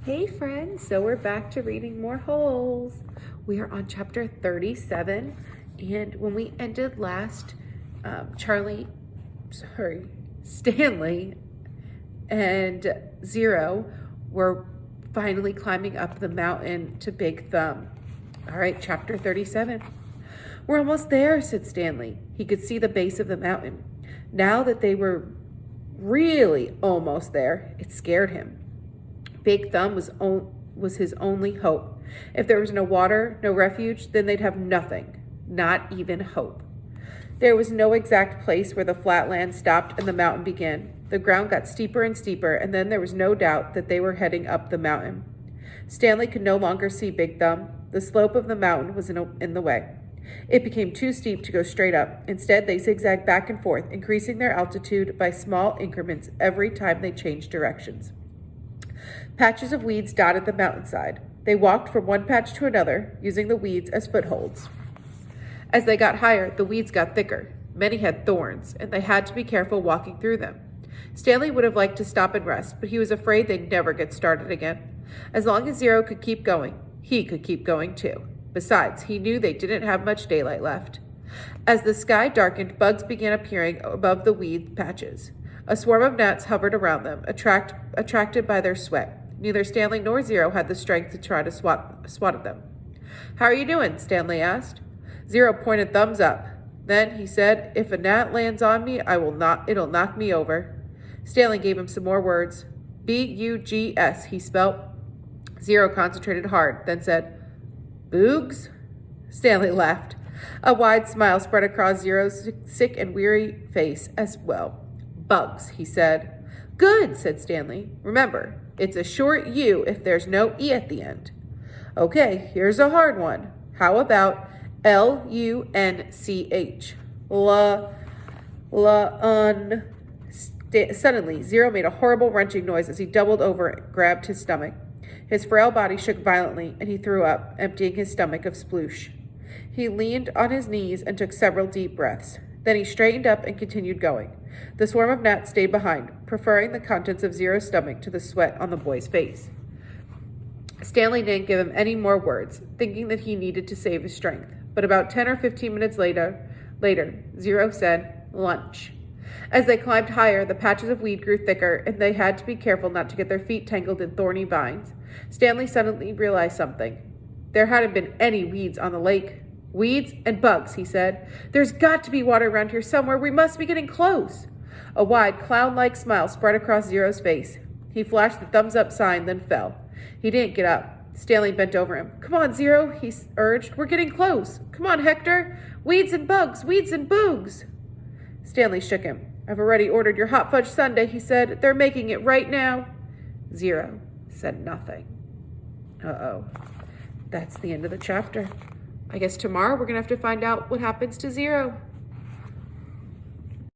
Hey friends, so we're back to reading more holes. We are on chapter 37, and when we ended last, Stanley and Zero were finally climbing up the mountain to Big Thumb. All right, chapter 37. We're almost there, said Stanley. He could see the base of the mountain. Now that they were really almost there, it scared him. Big Thumb was his only hope. If there was no water, no refuge, then they'd have nothing, not even hope. There was no exact place where the flat land stopped and the mountain began. The ground got steeper and steeper, and then there was no doubt that they were heading up the mountain. Stanley could no longer see Big Thumb. The slope of the mountain was in the way. It became too steep to go straight up. Instead, they zigzagged back and forth, increasing their altitude by small increments every time they changed directions. Patches of weeds dotted the mountainside. They walked from one patch to another, using the weeds as footholds. As they got higher, the weeds got thicker. Many had thorns, and they had to be careful walking through them. Stanley would have liked to stop and rest, but he was afraid they'd never get started again. As long as Zero could keep going, he could keep going too. Besides, he knew they didn't have much daylight left. As the sky darkened, bugs began appearing above the weed patches. A swarm of gnats hovered around them, attracted by their sweat. Neither Stanley nor Zero had the strength to try to swat at them. "How are you doing?" Stanley asked. Zero pointed thumbs up. Then he said, "If a gnat lands on me, it'll knock me over." Stanley gave him some more words. "B-U-G-S, he spelt. Zero concentrated hard, then said, "Boogs?" Stanley laughed. A wide smile spread across Zero's sick and weary face as well. "Bugs," he said. "Good," said Stanley. "Remember, it's a short U if there's no E at the end." "Okay, here's a hard one. How about L-U-N-C-H? Suddenly, Zero made a horrible wrenching noise as he doubled over and grabbed his stomach. His frail body shook violently, and he threw up, emptying his stomach of sploosh. He leaned on his knees and took several deep breaths. Then he straightened up and continued going. The swarm of gnats stayed behind, preferring the contents of Zero's stomach to the sweat on the boy's face. Stanley didn't give him any more words, thinking that he needed to save his strength. But about 10 or 15 minutes later, Zero said, "Lunch." As they climbed higher, the patches of weed grew thicker, and they had to be careful not to get their feet tangled in thorny vines. Stanley suddenly realized something. There hadn't been any weeds on the lake. "Weeds and bugs," he said. "There's got to be water around here somewhere. We must be getting close." A wide, clown-like smile spread across Zero's face. He flashed the thumbs-up sign, then fell. He didn't get up. Stanley bent over him. "Come on, Zero," he urged. "We're getting close. Come on, Hector. Weeds and bugs, weeds and boogs." Stanley shook him. "I've already ordered your hot fudge sundae," he said. "They're making it right now." Zero said nothing. Uh-oh. That's the end of the chapter. I guess tomorrow we're going to have to find out what happens to Zero.